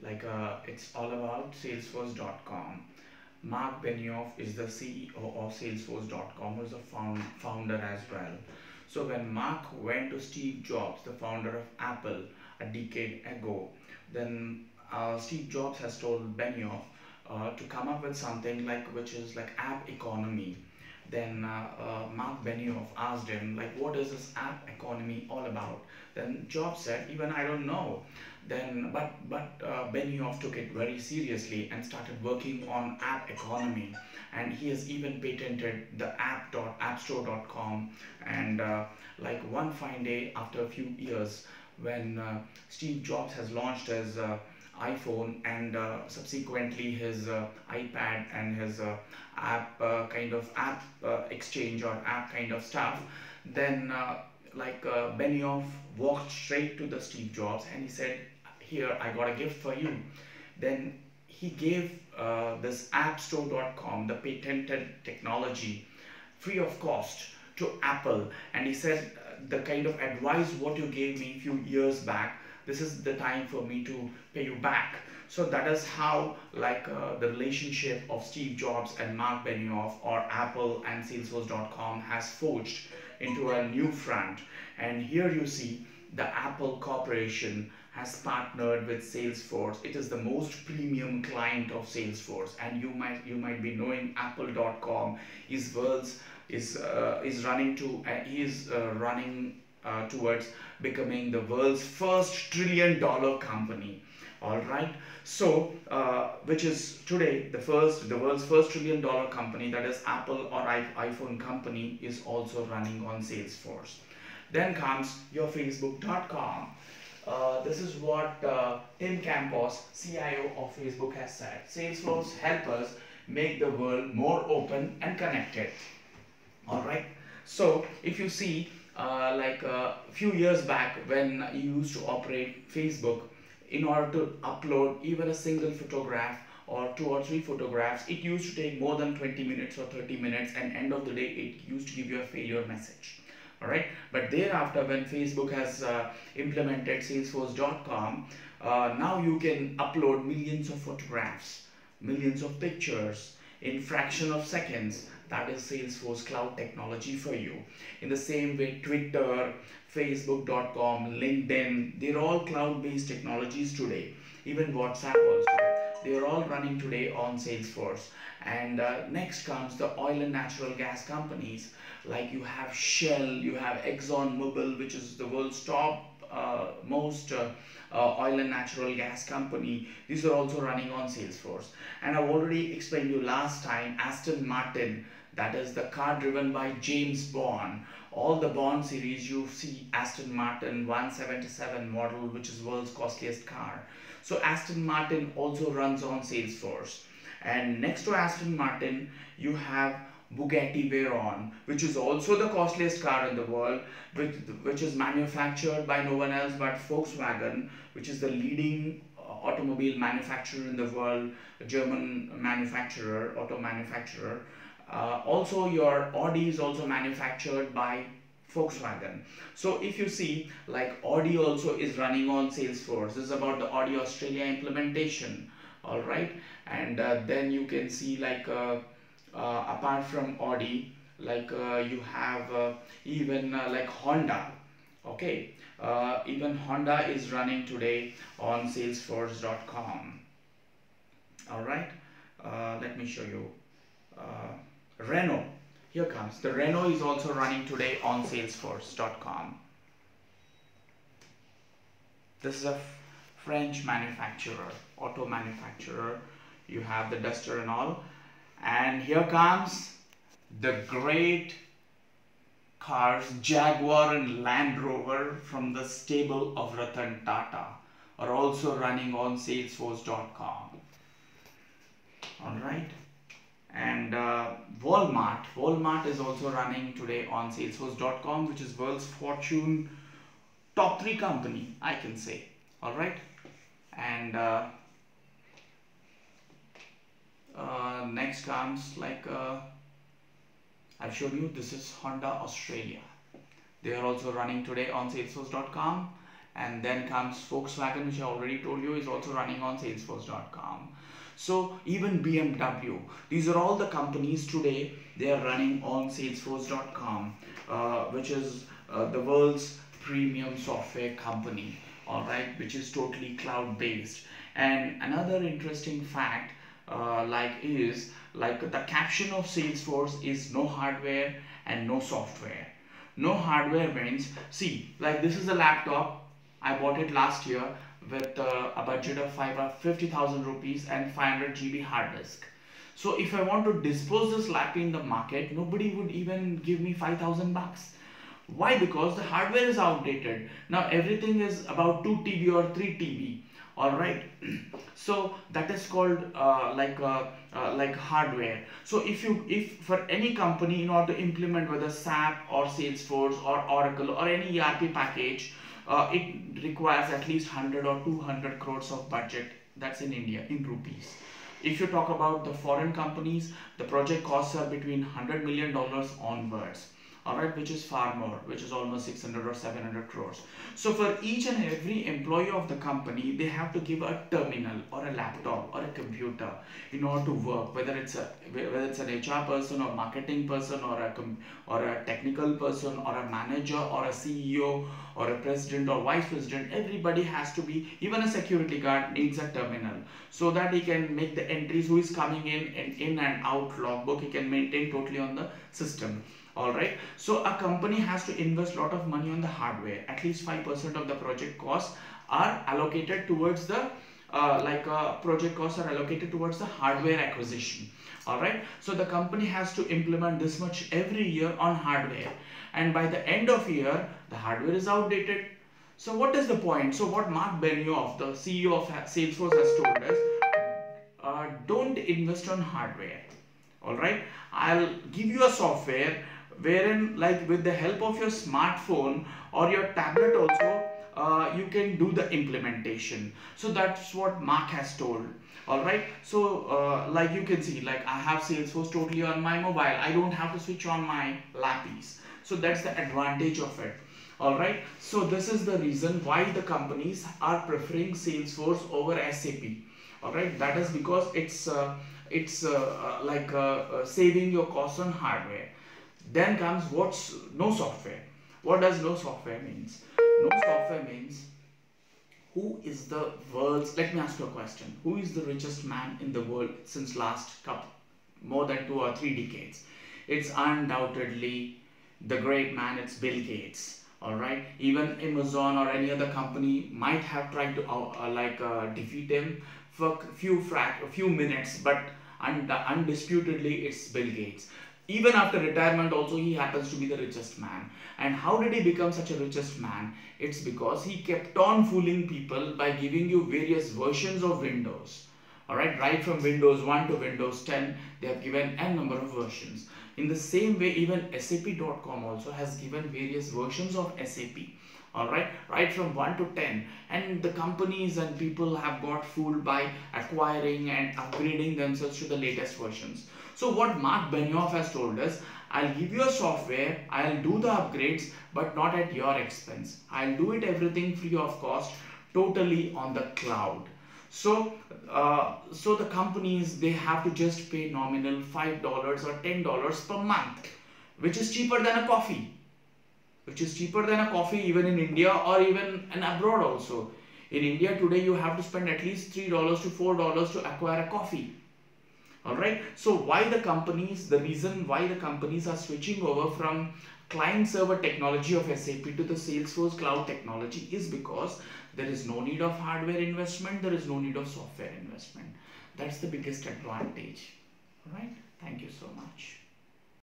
It's all about Salesforce.com. Mark Benioff is the CEO of Salesforce.com, who's a founder as well. So when Mark went to Steve Jobs, the founder of Apple, a decade ago, then Steve Jobs has told Benioff to come up with something which is like app economy. Then Mark Benioff asked him, like, what is this app economy all about? Then Jobs said, even I don't know. Then but Benioff took it very seriously and started working on app economy, and he has even patented the appstore.com. And like one fine day, after a few years, when Steve Jobs has launched his iPhone and subsequently his iPad and his app app exchange or app kind of stuff, then Benioff walked straight to the Steve Jobs and he said, here, I got a gift for you. Then he gave this appstore.com, the patented technology, free of cost to Apple, and he said, the kind of advice what you gave me a few years back, this is the time for me to pay you back. So that is how the relationship of Steve Jobs and Mark Benioff, or Apple and Salesforce.com, has forged into a new front. And here you see the Apple Corporation has partnered with Salesforce. It is the most premium client of Salesforce, and you might be knowing Apple.com is running towards becoming the world's first $1 trillion company. All right, so which is today the world's first $1 trillion company, that is Apple or iPhone company, is also running on Salesforce. Then comes your Facebook.com. This is what Tim Campos, CIO of Facebook, has said. Salesforce help us make the world more open and connected. All right. So if you see, a few years back, when you used to operate Facebook, in order to upload even a single photograph or 2 or 3 photographs, it used to take more than 20 minutes or 30 minutes, and end of the day, it used to give you a failure message. All right, but thereafter, when Facebook has implemented Salesforce.com, now you can upload millions of photographs, millions of pictures in fraction of seconds. That is Salesforce cloud technology for you. In the same way, Twitter, Facebook.com, LinkedIn, they're all cloud-based technologies today. Even WhatsApp also, they're all running today on Salesforce. And next comes the oil and natural gas companies. Like you have Shell, you have ExxonMobil, which is the world's top most oil and natural gas company. These are also running on Salesforce. And I've already explained you last time, Aston Martin, that is the car driven by James Bond. All the Bond series, you see Aston Martin 177 model, which is world's costliest car. So Aston Martin also runs on Salesforce. And next to Aston Martin, you have Bugatti Veyron, which is also the costliest car in the world, which is manufactured by no one else but Volkswagen, which is the leading automobile manufacturer in the world, a German manufacturer, auto manufacturer. Also your Audi is also manufactured by Volkswagen. So if you see, like Audi also is running on Salesforce. This is about the Audi Australia implementation. All right, and then you can see apart from Audi, you have even like Honda. Okay, even Honda is running today on Salesforce.com. All right, let me show you. Renault, here comes. The Renault is also running today on Salesforce.com. This is a French manufacturer, auto manufacturer. You have the Duster and all. And here comes the great cars, Jaguar and Land Rover from the stable of Ratan Tata, are also running on Salesforce.com. All right. And Walmart is also running today on Salesforce.com, which is world's Fortune top 3 company, I can say. All right. And next comes I've showed you, this is Honda Australia. They are also running today on Salesforce.com. and then comes Volkswagen, which I already told you is also running on salesforce.com. So even BMW, these are all the companies today, they are running on salesforce.com, which is the world's premium software company, all right, which is totally cloud based. And another interesting fact is the caption of Salesforce is no hardware and no software. No hardware means, see, like this is a laptop, I bought it last year with a budget of 50,000 rupees and 500 GB hard disk. So if I want to dispose this laptop in the market, nobody would even give me 5,000 bucks. Why? Because the hardware is outdated. Now everything is about 2 TB or 3 TB. All right. So that is called like hardware. So if for any company, in order to implement whether SAP or Salesforce or Oracle or any ERP package, it requires at least 100 or 200 crores of budget. That's in India, in rupees. If you talk about the foreign companies, the project costs are between $100 million onwards. Alright, which is far more, which is almost 600 or 700 crores. So for each and every employee of the company, they have to give a terminal or a laptop or a computer in order to work, whether it's an HR person or marketing person or a technical person or a manager or a CEO or a president or vice president. Everybody has to be, even a security guard needs a terminal so that he can make the entries, who is coming in and out logbook, he can maintain totally on the system. Alright, so a company has to invest a lot of money on the hardware. At least 5% of the project costs are allocated towards the project costs are allocated towards the hardware acquisition. Alright, so the company has to implement this much every year on hardware, and by the end of year the hardware is outdated. So what is the point? So what Mark Benioff, the CEO of Salesforce, has told us, don't invest on hardware. Alright, I'll give you a software wherein, like, with the help of your smartphone or your tablet also, you can do the implementation. So that's what Mark has told. Alright, so like you can see, like I have Salesforce totally on my mobile. I don't have to switch on my lappies. So that's the advantage of it. Alright, so this is the reason why the companies are preferring Salesforce over SAP. Alright, that is because it's saving your cost on hardware. Then comes what's no software. What does no software means? No software means, who is the world's, let me ask you a question, who is the richest man in the world since last more than 2 or 3 decades? It's undoubtedly the great man, it's Bill Gates. Alright, even Amazon or any other company might have tried to defeat him for a few minutes, but undisputedly it's Bill Gates. Even after retirement also, he happens to be the richest man. And how did he become such a richest man? It's because he kept on fooling people by giving you various versions of Windows. Alright, right from Windows 1 to Windows 10, they have given n number of versions. In the same way, even SAP.com also has given various versions of SAP. Alright, right from 1 to 10, and the companies and people have got fooled by acquiring and upgrading themselves to the latest versions. So what Mark Benioff has told us, I'll give you a software, I'll do the upgrades, but not at your expense. I'll do it everything free of cost, totally on the cloud. So the companies, they have to just pay nominal $5 or $10 per month, which is cheaper than a coffee. Which is cheaper than a coffee even in India or even in abroad also. In India today, you have to spend at least $3 to $4 to acquire a coffee. Alright, so why the companies, the reason why the companies are switching over from client server technology of SAP to the Salesforce cloud technology is because there is no need of hardware investment, there is no need of software investment. That's the biggest advantage. Alright, thank you so much.